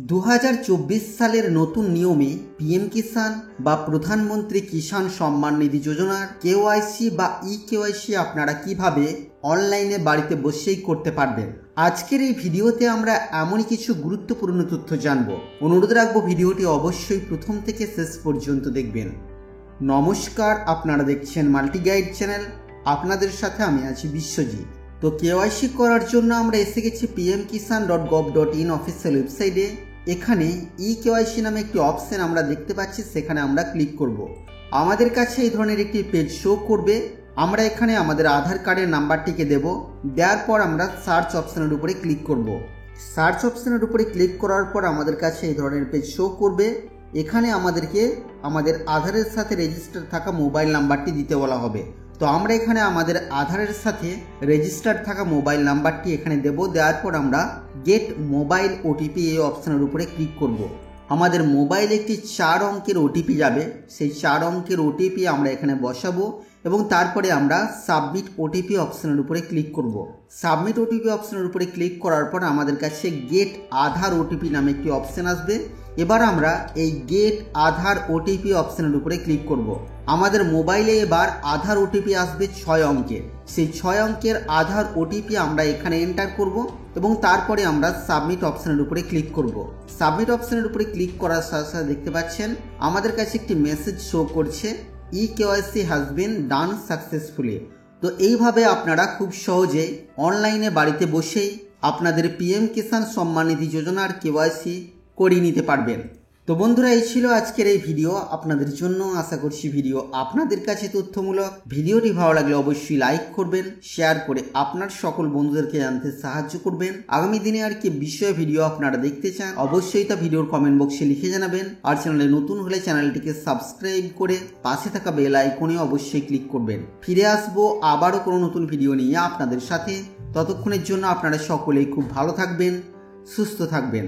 2024 সালের নতুন নিয়মে পিএম কিষাণ বা প্রধানমন্ত্রী কিষাণ সম্মান নিধি যোজনার কেওয়াইসি বা কেওয়াইসি আপনারা কিভাবে অনলাইনে বাড়িতে বসেই করতে পারবেন। আজকের এই ভিডিওতে আমরা এমনই কিছু গুরুত্বপূর্ণ তথ্য জানব। অনুরোধ রাখবো ভিডিওটি অবশ্যই প্রথম থেকে শেষ পর্যন্ত দেখবেন। নমস্কার, আপনারা দেখছেন মাল্টি গাইড চ্যানেল। আপনাদের সাথে আমি আছি বিশ্বজিৎ। তো কেওয়াইসি করার জন্য আমরা এসে গেছি pmkishan.gov.in অফিসিয়াল ওয়েবসাইটে। এখানে কেওয়াইসি নামে একটি অপশন আমরা দেখতে পাচ্ছি, সেখানে আমরা ক্লিক করব। আমাদের কাছে এই ধরনের একটি পেজ শো করবে। আমরা এখানে আমাদের আধার কার্ডের নাম্বারটিকে দেব। দেওয়ার পর আমরা সার্চ অপশনের উপরে ক্লিক করব। সার্চ অপশনের উপরে ক্লিক করার পর আমাদের কাছে এই ধরনের পেজ শো করবে। এখানে আমাদেরকে আমাদের আধারের সাথে রেজিস্টার থাকা মোবাইল নাম্বারটি দিতে বলা হবে। তো আমরা এখানে আমাদের আধারের সাথে রেজিস্টার্ড থাকা মোবাইল নাম্বারটি এখানে দেব। দেওয়ার পর আমরা গেট মোবাইল ওটিপি এই অপশনের উপরে ক্লিক করব। আমাদের মোবাইলে একটি 4 অঙ্কের ওটিপি যাবে। সেই 4 অঙ্কের ওটিপি আমরা এখানে বসাবো এবং তারপরে আমরা সাবমিট ওটিপি অপশনের উপরে ক্লিক করব। সাবমিট ওটিপি অপশনের উপরে ক্লিক করার পর আমাদের কাছে গেট আধার ওটিপি নামে একটি অপশন আসবে। এবার আমরা এই গেট আধার ওটিপি অপশনের উপরে ক্লিক করব। আমাদের মোবাইলে এবার আধার ওটিপি আসবে 6 অঙ্কের। সেই 6 অঙ্কের আধার ওটিপি আমরা এখানে এন্টার করব এবং তারপরে আমরা সাবমিট অপশনের উপরে ক্লিক করব। সাবমিট অপশনের উপরে ক্লিক করার সাথে সাথে দেখতে পাচ্ছেন আমাদের কাছে একটি মেসেজ শো করছে, KYC has been done successfully. তো এইভাবে আপনারা খুব সহজে অনলাইনে বাড়িতে বসেই আপনাদের পিএম কিষাণ সম্মান নিধি যোজনার কেওয়াইসি করিয়ে নিতে পারবেন। তো বন্ধুরা, এই ছিল আজকের এই ভিডিও আপনাদের জন্য। আশা করছি ভিডিও আপনাদের কাছে তথ্যমূলক। ভিডিওটি ভালো লাগলে অবশ্যই লাইক করবেন, শেয়ার করে আপনার সকল বন্ধুদেরকে জানতে সাহায্য করবেন। আগামী দিনে আর কি বিষয়ে ভিডিও আপনারা দেখতে চান অবশ্যই তা ভিডিওর কমেন্ট বক্সে লিখে জানাবেন। আর চ্যানেলে নতুন হলে চ্যানেলটিকে সাবস্ক্রাইব করে পাশে থাকা বেল আইকনে অবশ্যই ক্লিক করবেন। ফিরে আসবো আবারও কোনো নতুন ভিডিও নিয়ে আপনাদের সাথে। ততক্ষণের জন্য আপনারা সকলেই খুব ভালো থাকবেন, সুস্থ থাকবেন।